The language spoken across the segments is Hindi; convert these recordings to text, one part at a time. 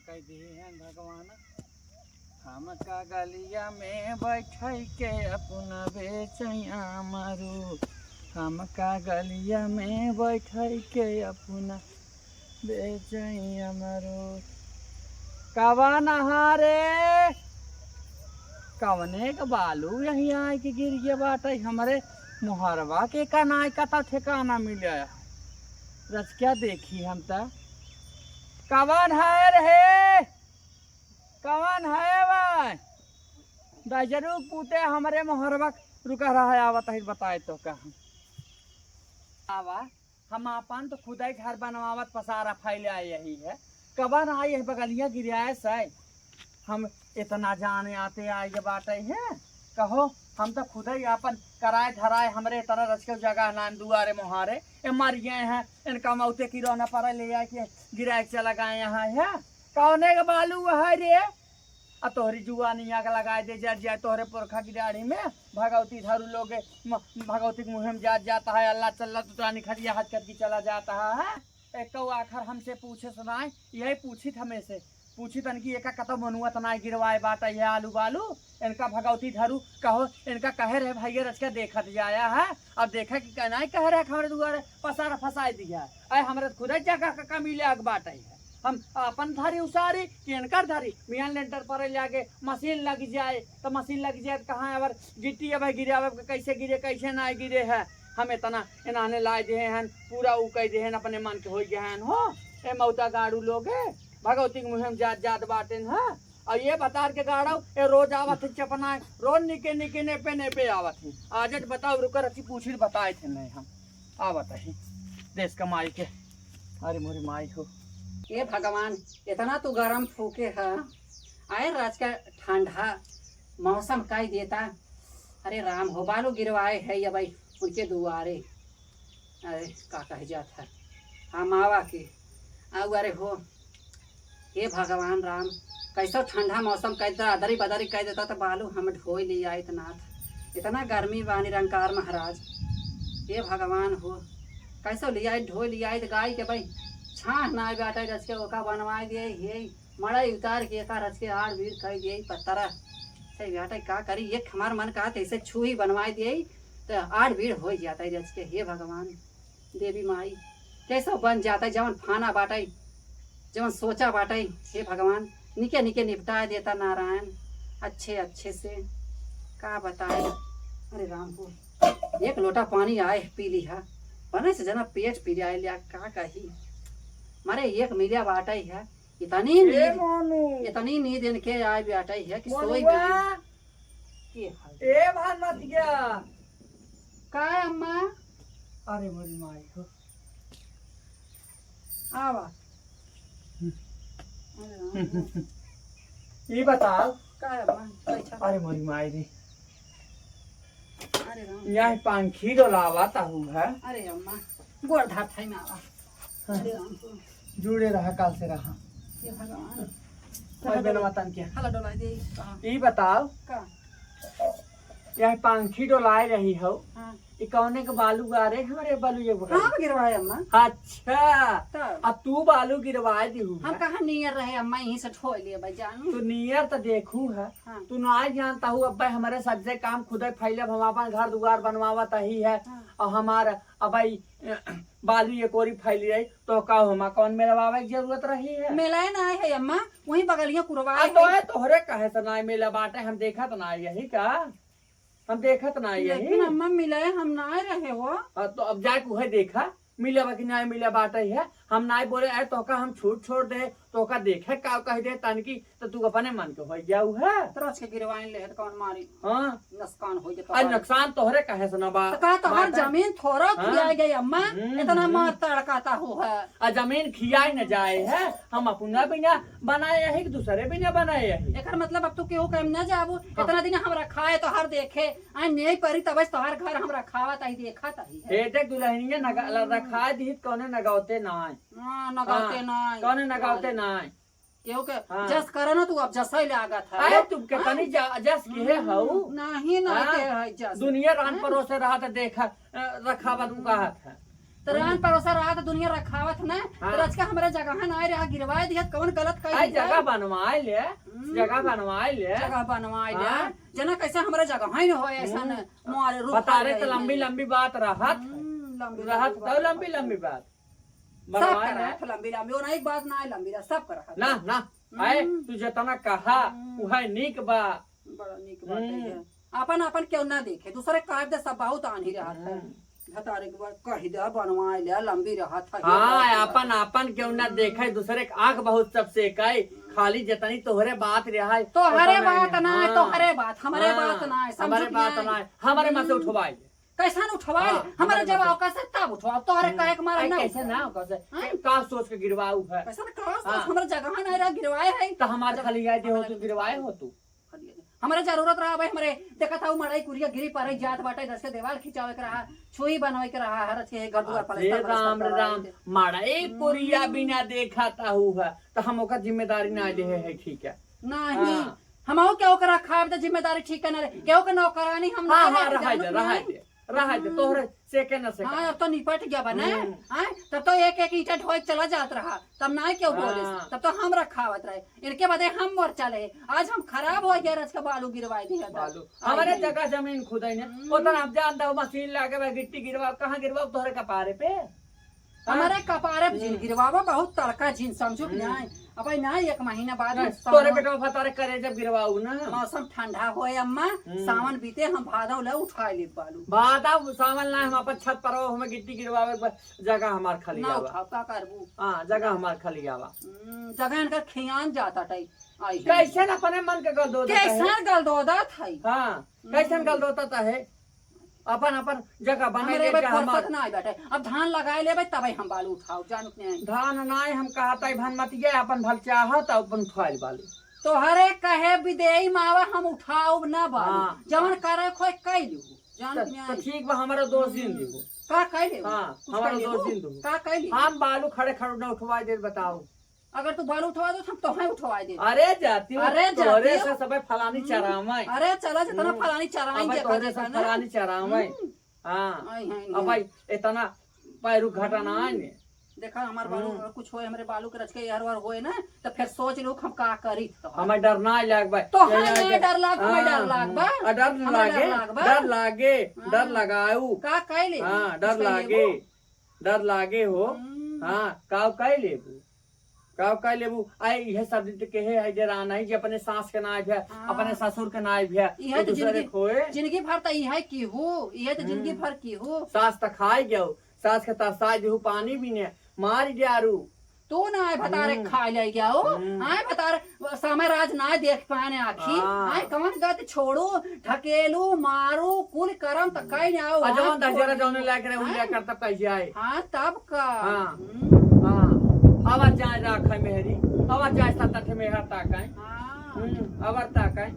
कह दिए हैं भगवान। हम का गलिया में बैठ के अपना बेचैया मारू। हम का गलिया में बैठ के अपना बेचैया मारू। कवा नहारे कवने का बालू यही आए कि गिर गया बाटे हमारे मुहरवा के का नाय का ठिकाना मिले। रच क्या देखी हम तक कवन है रे कवन है भाई दजरू पूते हमारे मोहरबा रुका रहा है। आवत है बताए तो कहा आवा हम अपन तो खुद ही घर बनवावत पसारा फैले यही है। कवन आई है बगलिया गिराए से हम इतना जाने आते आए ये बात है कहो। हम तो खुद ही अपन कराए धराए हमरे तरह रच के जगह नान दुआरे मुहारे ये मर गए हैं। इनका मौते की रोना पर ले आके गिरा के चला गए यहाँ है कौने का बालू है रे। आ तोहरी जुआ नहीं आग लगाए दे जा जाए तोहरे पुरखा की दाढ़ी में भगवती धरू लोग भगवती की मुहिम जाता है। अल्लाह चल्ला तो निखरिया हाथ करके चला जाता है। एक तो आखिर हमसे पूछे सुनाए यही पूछी हमें से पूछी तन की एक कतम मनुआ तना गिरवाए बाटा ये आलू बालू इनका भगवती धरू कहो इनका कहे रहे भाई रच के देखत जाया है। अब देखा कि कहना कह रहे हमारे दुआरे पसारा फंसाई दिया है हमारे खुद जगह का मिले अग बाटा है। हम अपन धारी उसारी कि इनकर धारी मियाँ लेंटर पर लागे मशीन लग जाए तो मशीन लग जाए तो कहाँ अगर गिट्टी अब गिरे कैसे गिरे कैसे ना गिरे है। हम इतना इन्हाने लाए दे हैं पूरा उ कह दे हैं अपने मन के हो गए हैं हो ए मौता गाड़ू लोग भगवती की मुहिम जात जात बाटे है। और ये बता के गाड़ो ये रोज आवत है चपना रोज निके निके ने पे आवत है। आज बताओ रुकर अच्छी पूछी बताए थे नहीं हम आवत है देश का माई के। अरे मोरी माई हो ये भगवान इतना तू गरम फूके है आए राज का ठंडा मौसम का ही देता। अरे राम हो बालू गिरवाए है या भाई उनके दुआरे। अरे का कह जाता हम आवा के आऊ अरे हो ये भगवान राम कैसा ठंडा मौसम कह देता अदरी बदरी कह देता तो बालू हम ढो लिया इतना गर्मी बानी रंकार महाराज। ये भगवान हो कैसो लिया ढो लिया गाय के भाई छाह ना बाटा रच के ओका बनवा दिए ये मड़ई उतार के एक रच के आड़ भीड़ कर दिए पत्तरा सही बेटा का करी एक हमार मन का ऐसे छुही बनवा दिए तो आड़ भीड़ हो जाता है रच के। हे भगवान देवी माई कैसा बन जाता है जवन फाना बाटाई जवन सोचा बाटाई। हे भगवान निके निके निपटा देता नारायण अच्छे अच्छे से का बताए। अरे राम को एक लोटा पानी आए पी लिया बने से जना पेट पी लिया लिया का कही मारे एक मिलिया बाटा ही है इतनी नींद इनके आए बाटा ही है कि सोई ए भान मत गया का अम्मा। अरे मोरी माई हो आवा ये बताओ का अम्मा। अरे मोरी माई रे अरे राम यहाँ पंखी डोलावा ताहू है। अरे अम्मा गोड़ धार थाई में आवा। अरे राम जुड़े रहा काल से रहा ये भगवान कोई बनवातन के हला डोला दे ये बताओ का यहाँ पंखी डोलाए रही हो हां ये कौने के बालू गारे हमारे बालू ये हां गिरवाए अम्मा। अच्छा तब अब तू बालू गिरवाए दी हम कहाँ नियर रहे अम्मा यहीं से ठो लिए भाई जानू तू नियर तो देखू है हाँ। तू ना जानता हूँ अब हमारे सबसे काम खुद ही फैले हम अपन घर दुआर बनवावत ही है। हाँ। और हमारा अब बालू ये कोरी फैली रही तो का हम कौन मेलवावे की जरूरत रही है। मेला ना है अम्मा वहीं बगलिया कुरवाए तो तोहरे कहे तो ना मेला बाटे हम देखा तो ना यही का हम देखा तो ना यही। लेकिन अम्मा मिले हम ना रहे हो तो अब जाके वही देखा मिले कि नहीं मिले बात ही है। हम ना बोले अरे तो का हम छूट छोड़ दे तो का देखे का कह दे तन की तो तू अपने मन के हो गया है तरस के गिरवाइन ले तो कौन मारी हाँ नुकसान हो जाता अरे नुकसान तोहरे कहे सुना बा तो का तो हर जमीन थोड़ा खिया गई अम्मा इतना मार तड़काता हो है आ जमीन खियाई न जाए है हम अपना बिना बनाए है कि दूसरे बिना बनाए है। एकर मतलब अब तू केहू कम न जाबू इतना दिन हमरा खाए तो हर देखे आ नहीं परी तब तोहर घर हमरा खावा ताई देखा ताई है हेटे दुल्हनिया रखा दी कौने नगावते ना हां नगाते ना कौने नगावते ना केहू के जस करे ना तू अब जसई लागत है। अरे तुम के तनी जस के है हऊ नहीं ना के है जस दुनिया रान परोसे रहा तो देखा रखा बा तू कहत है तो रान परोसा रहा तो दुनिया रखावत ना हाँ। तो रचका हमारे जगह ना रहा गिरवाए दिया कौन गलत आई कही जगह बनवाए ले, जगह बनवाए ले। जगह बनवाए ले हाँ। जना कैसे हमारे जगह ही न हो ऐसा न मारे रूप बता रहे तो लंबी लंबी बात रहत रहत तो लंबी लंबी बात सब बनवाए करा ले। लंबी लंबी वो नहीं बात ना है लंबी रहा सब करा ना ना आए तू जितना कहा वह नीक बा। बड़ा नीक बात है अपन अपन क्यों ना देखे दूसरे काट दे सब बहुत आन ही रहा था हतारे के बाद कह दे बनवाए ले लंबी रहा था हाँ अपन अपन क्यों ना देखे दूसरे के आंख बहुत सबसे कई खाली जितनी तोहरे बात रहा है तो हरे बात ना है तो हाँ। हरे बात हमारे हाँ, बात ना है हमारे समझ बात ना है हमारे में से उठवाए कैसा न उठवाए हाँ, हमारे हमारे जब बात- अवकाश है तब उठवाओ तो हरे कहे के मारा ना कैसे ना कैसे हाँ। का सोच के गिरवाऊ है कैसा न क्लास हाँ। हमारे जगह ना रहा गिरवाए है तो हमारे खाली गाय हो तू गिरवाए हो तू हमारे जरूरत रहा भाई हमारे देखा था मड़ाई कुरिया गिरी पर जात बाटे दस के देवाल खिंचावे के रहा छुई बनवाए के रहा हर के घर दुआर अरे राम राम माड़े पुरिया बिना देखा ता हुआ तो हम ओकर जिम्मेदारी ना ले है ठीक है नहीं हाँ। हम क्यों करा खाब तो जिम्मेदारी ठीक है ना रे क्यों के नौकरानी हम हाँ ना हाँ रहे, रहा जानत दे नहीं। रहा दे रहा दे तोहरे से के न से हाँ अब तो निपट गया बने हम्म। हाँ तब तो एक एक ईंटा ढोए चला जात रहा तब ना क्यों बोले हाँ। तब तो हम रखावत रहे इनके बदे हम मर चले आज हम खराब हो गए रज का बालू गिरवाई दिया था। बालू हमारे जगह जमीन खुदाई ने उतना आप जानता हो मशीन लाके मैं गिट्टी गिरवा कहाँ गिरवा तोहरे कपारे पे हमारे कपारे पे जिन गिरवावा बहुत तड़का जिन समझो नहीं अब ना एक महीना बाद में तोरे बेटा फतारे करे जब गिरवाऊ ना मौसम ठंडा होए अम्मा सावन बीते हम भादव ले उठा ले बालू बादा सावन ना हम अपन छत पर हमें गिट्टी गिरवावे के जगह हमार खाली ना आवा उठाओ का करबू हाँ जगह हमार खाली आवा जगह इनका खियान जाता टाई आई है। कैसे न अपने मन के गल दो कैसन गल दोदा थाई हाँ कैसे गल दोता है अपन अपन जगह बना हमारे के भाई हमार फुर्सत ना आई बैठे अब धान लगाए ले भाई तब हम बालू उठाओ जानत नहीं धान नाय हम कहता भन मत गए अपन भल चाहत अपन उठाइल बालू तो हरे कहे विदेई मावा हम उठाओ ना बालू हाँ। जवन करे खोई कई लू जानत तो नहीं ठीक बा हमारा दोस्त दिन देखो का कई ले हाँ हमारा दोस्त दिन दो का कई ले हम बालू खड़े खड़े न उठवा दे बताओ अगर तू बालू उठवा दो हम तो है उठवा दे अरे जाती हूँ अरे जाती तोरे हूँ। से सब फलानी चरामाई अरे चला जितना फलानी चराई अब देखा तोरे देखा से ना फलानी चरामाई हाँ आई हैं अब भाई इतना पैरू घटना आने देखा हमारे बालू अगर कुछ होए हमरे बालू के रच के यार वार होए ना तो फिर सोच लो हम का करी तो हमें डर ना लग भाई तो हमें डर लाग हमें डर लाग बा डर हमें लागे डर लाग बा। डर लागे हाँ। डर लगाऊ का कैले हाँ डर लागे हो हाँ काव कह लेबू काव कह लेबू आई यह सब दिन के है जरा नहीं जे अपने सास के नाय भे हाँ। अपने ससुर के नाय भे इहे तो दूसरे खोए जिंदगी भर तो इहे की हो इहे तो जिंदगी भर की हो सास त खाई गयो सास के तरसा जो पानी भी ने मार जारू तू ना आए भतारे खा ले गया हो आए भतारे समय राज ना देख पाने आखी हाँ। आए कमन गत छोड़ू ढकेलू मारू कुल करम त कई ना आओ अजवन दशहरा जौने लाग रहे उन कर तब कैसे आए हाँ तब का हाँ। हाँ आवाज जाए राखा मेहरी आवाज जाए सतठ में हर ताकाय हाँ। अवर ताकाय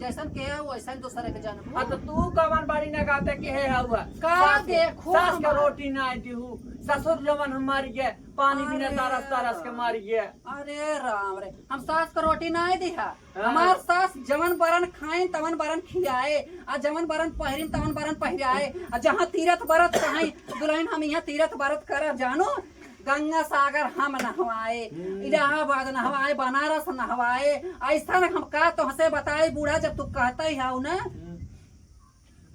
जैसन के है वैसन दूसरे के जन्म हाँ तो तू कवन बाड़ी न गाते कि है हुआ का देखो सास का हमार- रोटी ना आई हूँ ससुर जवन हम मार गए पानी बिना अरे तरस तरस के मार गए अरे राम रे हम सास को रोटी ना दिहा हाँ। हमार सास जवन बरन खाए तवन बरन खियाए आ जवन बरन पहिरिन तवन बरन पहिराए आ जहाँ तीरथ बरत कहीं दुल्हन हम यहाँ तीरथ बरत करब जानो गंगा सागर हम नहवाए इलाहाबाद नहवाए बनारस नहवाए ऐसा हम का तो हंसे बताए बूढ़ा जब तू कहता ही हाउ ना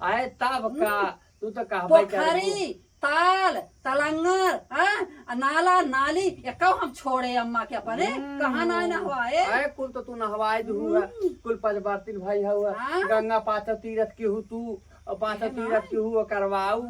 आए तब का तू तो कह पोखरी ताल तलंगर हाँ नाला नाली एकौ हम छोड़े अम्मा के अपने कहाँ ना नहवाए आए कुल तो तू नहवाए दूंगा कुल पंचबातिल भाई हुआ हाँ। गंगा पाँच तीरथ की हूँ तू और पाँच तीरथ की हूँ करवाऊ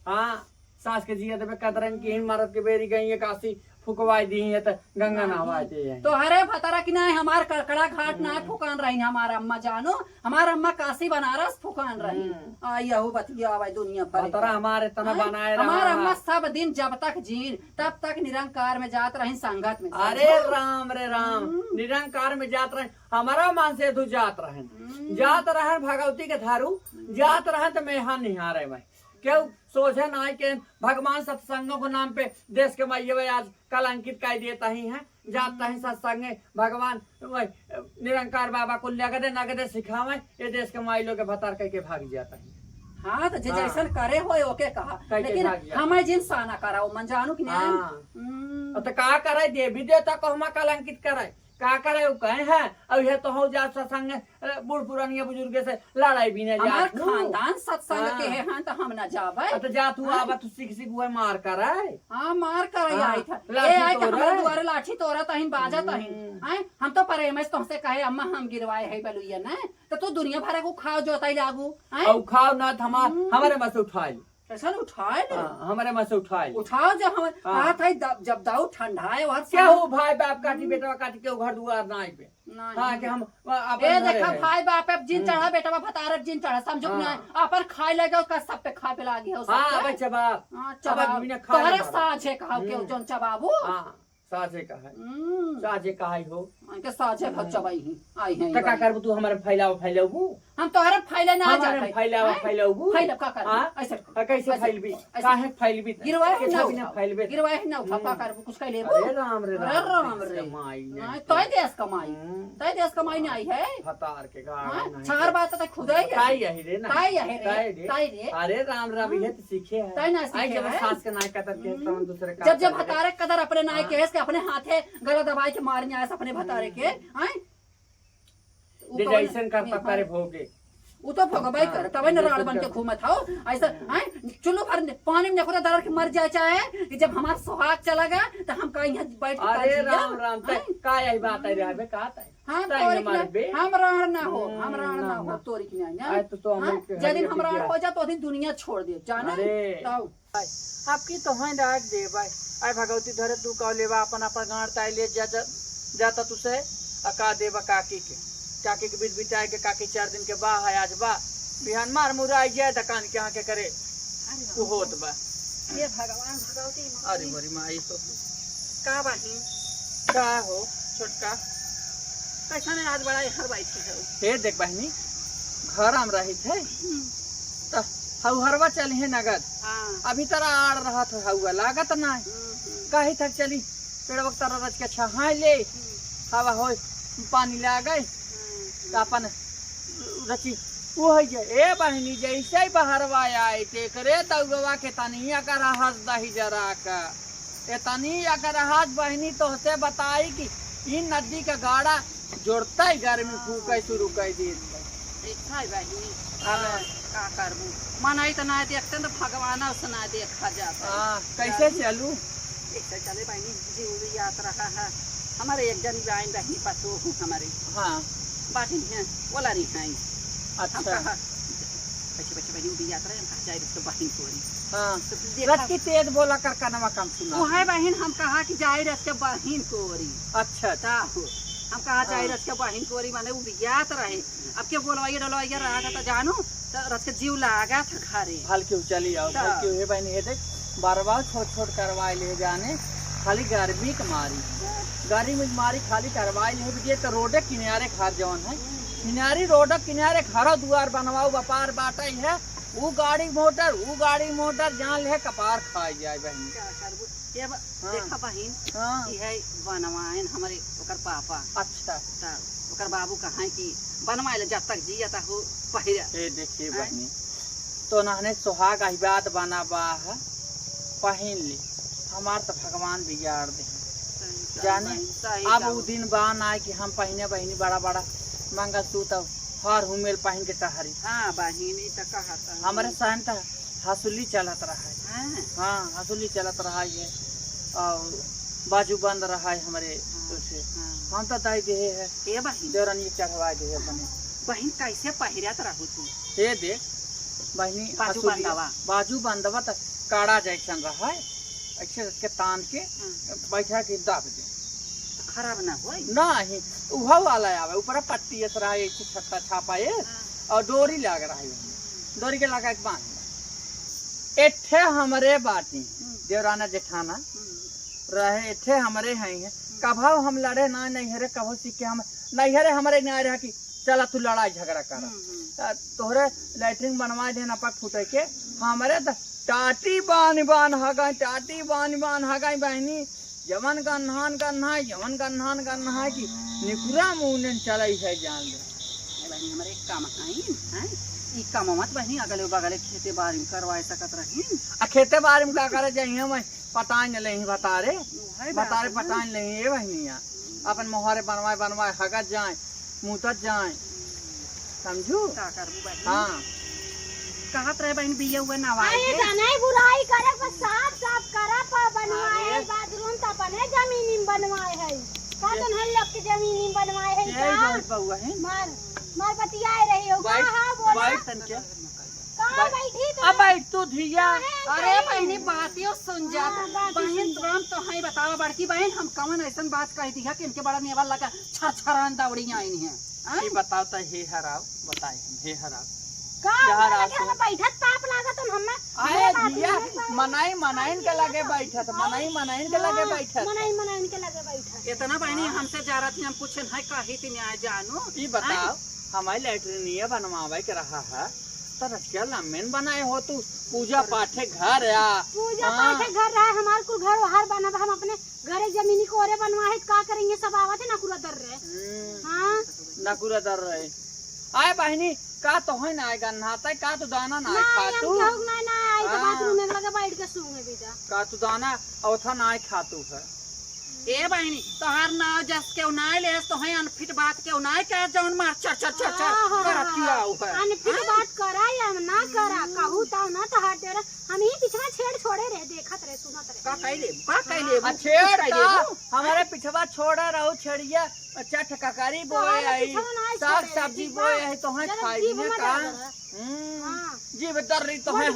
हाँ सास के जिया में कतरन की हिन मारत के बेरी गई है काशी फुकवाई दी है तो गंगा नहवाए दे है तो हरे भतरा की ना हमार कड़कड़ा घाट ना फुकान रही हमारा अम्मा जानो हमारा अम्मा काशी बनारस फुकान रही आई यहू बतिया भाई दुनिया भर पतरा हमारे तना बनाए हमारा अम्मा रहा सब दिन जब तक जीन तब तक निरंकार में जात रही संगत में अरे राम रे राम निरंकार में जात रहे हमारा मान से तू जात रहे जात रहे भगवती के धारू जात रहे तो मैं यहाँ निहारे मैं क्यों सोचे ना के भगवान सत्संगों के नाम पे देश के माइये आज कलंकित कर देता ही है जाता है सत्संग भगवान निरंकार बाबा को लगदे नगदे सिखावे ये देश के माई लोग के भतार कह के भाग जाता है हाँ तो जे हाँ। जैसन करे होए ओके कहा कह के लेकिन भाग जा। हमें जिन साना करा मन जानू कि नहीं हाँ। तो का करे देवी देवता को हम कलंकित करे का करे वो कहे है अब ये तो हो जा सत्संग बूढ़ पुरानिया बुजुर्ग से लड़ाई भी न हमार जा खानदान सत्संग हाँ। के हैं तो हम न जावे तो जा तू आवा तू सीख सीख हुए मार करे हाँ मार कर हाँ, आई था लाठी ए आए के तोड़ा हमारे है। द्वारे लाठी तोड़ा तहिन बाजा तहिन आए हम तो प्रेमस तुमसे कहे अम्मा हम गिरवाए है बलुइया ना तो तू दुनिया भर को खाओ जोताई लागू आए और खाओ ना हमारे में से उठाई कैसा उठाए ना हमारे में से उठाई उठाओ जब हम हाँ। हाथ है जब दाऊ ठंडाए वहां क्या हो भाई बाप काटी बेटा काटी के घर दुआर ना आई पे हाँ कि हम अपन ए घरे देखा है। भाई बाप अब जिन चढ़ा बेटा बाप भतारक जिन चढ़ा समझो हाँ। ना अपन खाए लगे उसका सब पे खा पे लागी है हाँ बच्चा बाप अब बिना खाए तोहरे ना साझे कहा के जोन चबाबू हाँ साझे का है साझे का है हो उनके साझे भग चबाई ही आई है का करबू तू हमारे फैलाऊ हम तोहरे फैले ना हमारे जाते फैलाऊ फैले का कर हाँ? ऐसे कैसे फैलबी काहे फैलबी गिरवाए ना बिना फैलबे गिरवाए ना उठा का कर कुछ कह ले अरे राम रे अरे राम रे माई नहीं तोय देश कमाई तोय देश कमाई नहीं आई है फतार के गाड़ हाँ, नहीं चार बात तो खुद ही है ताई यही रे ना ताई है ताई रे रे। ताई रे अरे राम राम ये तो सीखे है ताई ना सीखे आई के है। सास के नाय कतर के हम दूसरे का जब भतारे कदर अपने नाय के के अपने हाथे गला दबाई के मारने आए अपने भतारे के हैं जैसन करता करे भोगे वो तो भगवाई कर तबे न राड़ बन के घूमत हो ऐसा हैं चलो भर पानी में नखरा दरड़ के मर जाए चाहे कि जब हमारा सुहाग चला गया तो हम कहीं यहाँ बैठ के अरे काजिया, राम राम हैं? का यही बात है रे का है हाँ ताई तोरी हमारे के बे। ना- हम राण ना हो हम राण ना ना, हो ना। तोरी की नहीं आए तो हाँ? हमें जिस दिन हम राण हो जाए तो दिन दुनिया छोड़ दे जाना अरे। तो आपकी तो है डाक दे भाई आय भगवती धरे तू कह लेवा अपन अपन गाड़ ताई ले जाता तुसे अका देवा काकी के बीच बिताए के काकी 4 दिन के बा है आज बा बिहान मार मुरा आई जाए दुकान के यहाँ के करे तू होत बा ये भगवान भगवती अरे मोरी माई हो का बहिन का हो छोटका कैसा ने आज बड़ा हर बाई थी हे देख बहनी घर हम रही थे तो हौहरवा चली है नगद हाँ अभी तरा आड़ रहा था हौआ लागत ना कही तक चली पेड़ वक्त तारा रच के छहा ले हवा हो पानी ला गए अपन रची वो है जे ए बहनी जैसे ही बहरवा आए ते करे तौगवा के तनिया कर हंस दही जरा का ए तनिया कर हंस बहनी तो से बताई कि इन नदी का गाड़ा जोड़ता ही गर्मी फूके शुरू कर दी देखा बहिनी का करबू मनाई तो ना देखते तो भगवान सुना देखा जाता हाँ कैसे चलू ऐसे चले बहनी जीव यात्रा है हमारे एक जन बहन बहनी पतो हमारे हाँ बाटी है बोला रही है अच्छा बच्चे बच्चे बहनी भी यात्रा है कहा जाए तो बहन कोरी हाँ तो रच की तेज बोला कर कनवा कम सुना वो है बहन हम कहा कि जाए रस के बहन कोरी अच्छा ता हो हम कहा जाए रस के बहन कोरी माने वो बियात रहे अब क्या बोलवाइए डलवाइए रहा था तो जानो तो रस के जीव लागा था घरे हल्के चली आओ ता। हल्के हे बहनी हे देख बार बार छोट छोट करवाए ले जाने खाली गर्मी के मारी गर्मी में मारी खाली करवाए ले भी तो रोडे किनारे घर जवन है किनारी रोड किनारे घर दुआर बनवाओ व्यापार बाटा ही है वो गाड़ी मोटर जान ले कपार खाई जाए बहनी क्या करबू ये हाँ। देखा बहन हाँ ये है बनवाइन हमारे ओकर पापा अच्छा ता ओकर बाबू कहा कि बनवाए जब तक जियता हो पहिरा ये देखिए बहनी तो नहने सुहाग अहिबात बना बा है पहन ली हमार तो भगवान बिगाड़ दे जाने अब वो दिन बान आए कि हम पहने बहनी बड़ा बड़ा मंगल सूत्र हर हुमेल पहन के टहरी हाँ बहिनी तो कहा हमारे सहन तो हसुली चलत रहा है हाँ हाँ हसुली चलत रहा है और बाजू बंद रहा है हमारे उसे हम तो दाई दे है ये बहिन देवरानी चढ़वा दे बने बहिन कैसे पहिरत रहू तू हे देख बहनी बाजू हसुली- बंदवा। बाजू बंदवा तो काड़ा जैसन रहा है ऐसे उसके तान के बैठा के दाब दे खराब ना होई नहीं उहा वाला आवे ऊपर पट्टी ऐसा रहा है ऐसे छत्ता छापा है और डोरी लग रहा है डोरी के लगा के बांध एठे हमरे बाटी देवराना जेठाना रहे एठे हमरे हैं कभाव हम लड़े ना नहीं हरे कभो सीख के हम नहीं हरे हमारे नहीं रहा कि चला तू लड़ाई झगड़ा कर तोहरे लैट्रिन बनवा देना पक फूटे के हमारे टाटी बान बान हगाई टाटी बान बान हगाई बहनी जमन गन्हान गन्हाई जमन गन्हान गन्हाई की निकुरा मुंह चलाई है जान ले बहनी हमारे काम आई हैं ई कमवत बहनी अगले बगले खेते बारी में करवाए सकत रही आ खेते बारे में का करे जाइए मैं पटान नहीं बतारे बतारे पटान नहीं ये बहनिया अपन मोहरे बनवाए बनवाए हगत जाए मुतत जाए समझू का करबू बहनी हाँ कहत रहे बहन बिया हुए नवाए अरे के नहीं बुराई करे पर साफ साफ करे पर बनवाए है बाथरूम तो अपने जमीनी में बनवाए है का तो हम लोग के जमीनी में बनवाए है ये जोड़ पहुआ है मार बतियाए रही हो कहां बोला बाइक तन के कहां बैठी तो अब बैठ तू धिया अरे बहनी बातियों सुन जा बहन तुम तो है बतावा बड़की बहन हम कवन ऐसन बात कह दी है कि इनके बड़ा नेवा लगा छरछरान दौड़ी आई है ये बताओ तो हे हराव बताए हम हे हराव का जहाँ लगे हम बैठत ताप लागत हम आए धिया मनाइन के लगे बैठत मनाइन के लगे बैठत मनाई के लगे बैठत इतना बहनी हमसे जा रही थी हम पूछे है काहे ती न्याय जानू ये बताओ हमारी लैट्रिनिया बनवावे के रहा है तो रसिया लम्बेन बनाए हो तू पूजा पाठे घर या पूजा पाठ घर रहा हमारे को घर बाहर बना हम अपने घरे जमीनी को ओरे बनवाए का करेंगे सब आवत है ना पूरा दर रहे हां नकुरा दर रहे आए बहनी का तो है ना आएगा नहाता का तो दाना ना खा तू ना आई तो बाथरूम में लगे बैठ के सूंगे बेटा का तू दाना औथा ना खा तू है ए बहनी तोहार नाव जस के उनाय ले तो है अनफिट बात के उनाय के जौन मार चर चर चर चर करतिया उ है अनफिट बात करा या ना करा कहू ता ना तो हट रे हम ही पिछवा छेड़ छोड़े रहे देखत रहे सुनत रहे का कहले छेड़ हमारे पिछवा छोड़ा रहो छेड़िया चट ककारी बोए आई साग सब्जी बोए आई तो है खाई ने का जीव दर रही तो है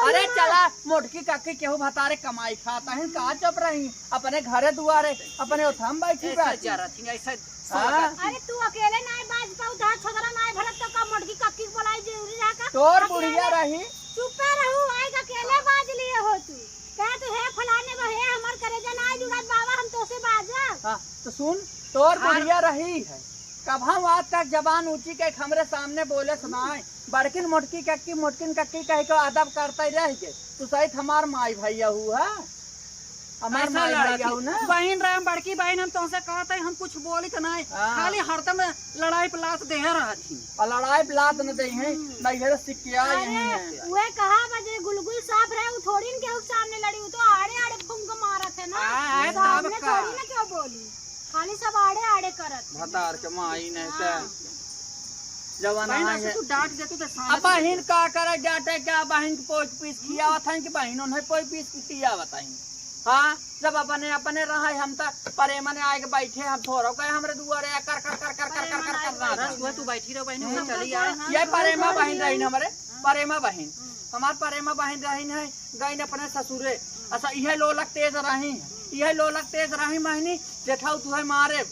अरे चला मोटकी काकी केहू भतारे कमाई खाता है का चुप रही अपने घरे दुआरे अपने उथम बैठी ऐसा अरे तू अकेले नहीं बाज पाऊ धा छोकरा नहीं भरत तो का मोटकी काकी बोलाई जरूरी रहा का तोर बुढ़िया रही चुप रहू आई अकेले बाज लिए हो तू कह तू है फलाने बा है हमर करे जना जुड़त बाबा हम तो से बाजा हां तो सुन तोर बुढ़िया रही है कब हम आज तक जबान ऊंची के हमरे सामने बोले सुनाए बड़किन मोटकी कक्की कह के अदब करते रह के तू सहित हमार माई भैया हुआ हमार माई भैया हूँ ना बहन राम बड़की बहन हम तुमसे कहते हम कुछ बोली तो नहीं खाली हरदम लड़ाई पलात दे रहा थी और लड़ाई बिलात न दे हैं नहीं सिक्किया यही है वे कहा बजे गुलगुल साफ रहे वो थोड़ी न के सामने लड़ी वो तो आड़े आड़े फुंक मारा थे ना सामने थोड़ी ना क्यों बोली खाली सब आड़े आड़े करत भतार के माई नहीं तो जवाना है तू डांट दे तू तो अब बहन का करे डांटे क्या बहन की पोच पीस किया था कि बहनों ने पोच पीस किया बताई हाँ जब अपने रहा हम तक परे मने आके बैठे हम थोड़ा कहे हमरे दुआरे कर कर कर कर कर कर कर रहा तू बैठी रहो बहन चली आ ये परेमा बहन रही हमारे परेमा बहन हमार परेमा बहन रही है गई अपने ससुरे अच्छा यह लोलक तेज रही महीनी जेठा तुहे मारे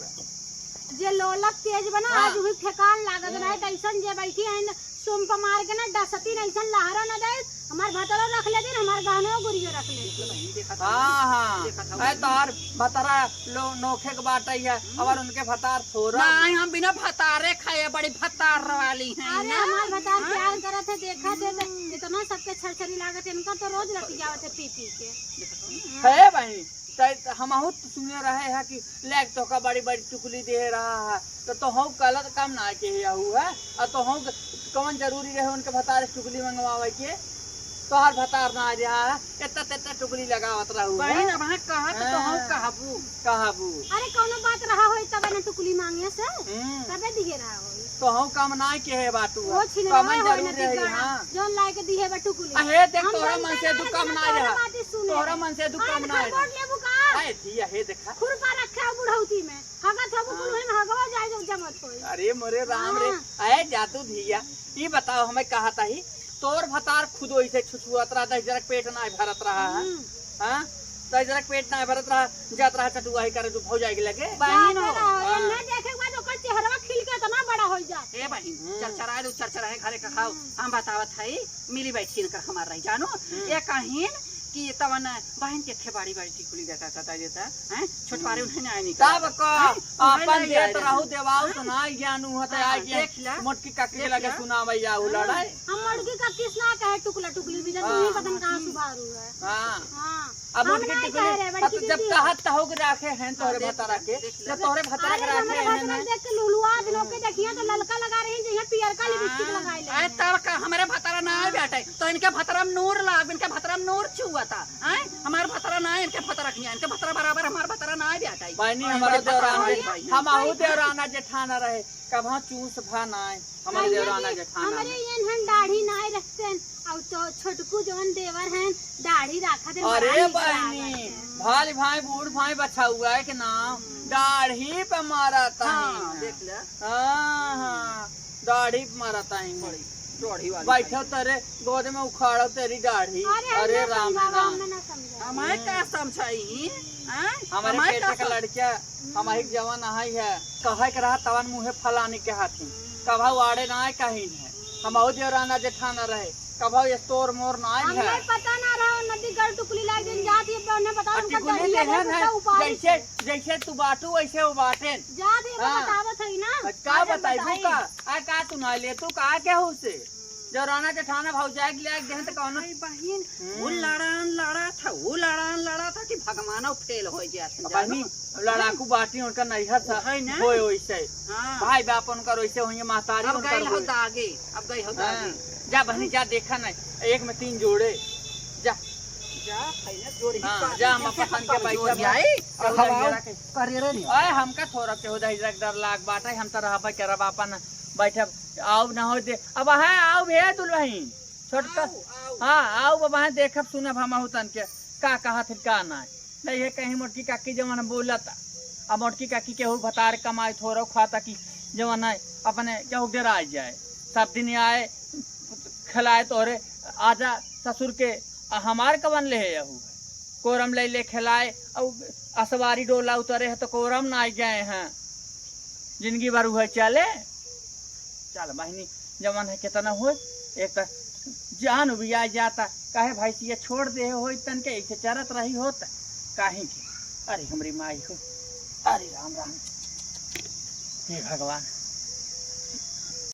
जे लोलक तेज बना आज हुई ठेकान लागत रहे कैसन जे बैठी है सुम्प मार के ना डसती ऐसन लहरा न दे हमार भतरो रख ले दिन हमार गहनो गुरियो रख ले हां तार भतरा नोखे के बात है और उनके भतार थोड़ा नहीं हम बिना भतारे खाए बड़ी भतार वाली हैं अरे हमार भतार प्यार करत है देखा थे इतना सबके छरछरी लागत है इनका तो रोज रखी जावत है पी पी के है भाई हम सुने रहे हैं कि लेग तो का बड़ी बड़ी टुकली दे रहा है तो हम गलत काम ना के हुआ है और तो हम कौन जरूरी रहे उनके भतार टुकली मंगवावे के तो हर भतार ना आ रहा है इतना टुकली लगावत रहू बहन अब कहत तो हम कहबू अरे कोनो बात रहा होई तब ना टुकली मांगे से तबे दिए रहा होई तो हम काम ना के है बातू वो कमन जरूर रही हां जोन लाए के दिए बा टुकली हे देख तोरा मन से दु काम ना रहा तोरा मन से दु काम ना बोल लेबू का आए दिया हे देखा खुरपा रखा बुढ़ौती में हगत हो बुढ़ऊ में हगवा जाए जब जमत होई अरे मोरे राम रे आए जातू धिया ई बताओ हमें कहा था ही तोर भतार खुद वैसे छुछुआत रहा दस जरक पेट ना भरत रहा है हां दस जरक पेट ना भरत रहा जात रहा चटुआई करे तू भौ जाएगी लगे बहन हो ना देखे के बाद ओकर चेहरा खिल के इतना बड़ा हो जा ए बहन चरचराए दो चरचराए घरे का खाओ हम बतावत हई मिली बैठी कर हमार रही जानो ये कहिन कि ये तवन बहन के खेबाड़ी बाड़ी टिकुली देता देता हैं छोटवारे उन्हें आए नहीं तब का अपन देत रहू देवाऊ तो ना ज्ञानू होता है देख ला। मोटकी काकी के लगे सुनावैया उ लड़ाई। हम मड़की का किसना कहे टुकला टुकली भी नहीं पता कहां सुधारू है। हां हां अब मोटकी टिकुली अब जब कहत हो के रखे हैं तोरे भतरा के जब तोरे भतरा के रखे हैं देख के लुलुआ दिनों के देखिए तो ललका लगा रही जहां पियर का लिपस्टिक लगाई ले। अरे तब का हमारे भतरा ना है बेटा तो इनके भतरा में नूर लाग इनके भतरा में नूर छुआ था हैं हमारे भतरा ना है इनके भतरा नहीं है इनके भतरा बराबर हमारे भतरा ना है बेटा बहनी हमारे देवराना हम आहू देवराना जेठाना रहे कभा चूस भा ना हमारे देवराना जेठाना हमारे ये दाढ़ी ना रखते और तो छोटकू जवन देवर हैं दाढ़ी रखा दे। अरे बहनी भाई भाई बूढ़ भाई बचा हुआ है कि नाम दाढ़ी पे मारा था। हां देख ले हां दाढ़ी पे मारा था बड़ी दाढ़ी वाली बैठो तेरे गोद में उखाड़ो तेरी दाढ़ी। अरे राम राम हमारे क्या समझाई हमारे बेटे का लड़का हमारी जवान आई है कहे के रहा तवन मुँहे फलाने के हाथी कभा वाड़े ना आए कहीं है हम देवराना जेठाना रहे कभा ये तोर मोर ना आए है पता ना रहा नदी गढ़ टुकली लाग दिन जाती है बने बता टिकुली देहन है जैसे जैसे तू बाटू वैसे वो बाटे जाती है बतावत है ना का बताई तू का आ का तू ना ले तू का के हो से देवराना जेठाना भौजाई के ले देहन त कौन बहन वो लड़ा था कि भगवान फेल हो जाते बहनी लड़ाकू बाटी उनका नैहर था है ना होय वैसे हां भाई बाप उनका वैसे होंगे महतारी अब गई हो उनका दागे अब गई हो दागे जा बहनी जा देखा नहीं एक में 3 जोड़े जा जा पहले जोड़ी हां जा हम अपन के पैसा जाई हवा करे रे ओए हमका थोड़ा के हो जाई डर लाग बाटे हम त रहबा के रब अपन बैठे आओ ना हो दे अब है आओ भे दुल्हन छोटका हां आओ बाबा है देखब सुनब हम हुतन के का कहा थे का ना नहीं है कहीं मोटकी काकी जवन बोलता अब मोटकी काकी के हो भतार कमाई थोड़ा खाता कि जवन है अपने क्या डरा जाए सब दिन आए खिलाए तोरे आजा ससुर के हमार कवन ले है कोरम ले खिलाए और असवारी डोला उतरे है तो कोरम ना आ गए हैं जिंदगी भर हुए चले चल बहनी जवन है कितना हो एक तो जान भी आ जाता काहे भाई ये छोड़ दे हो तन के ऐसे चरत रही होता काहे के अरे हमारी माई हो अरे राम राम हे भगवान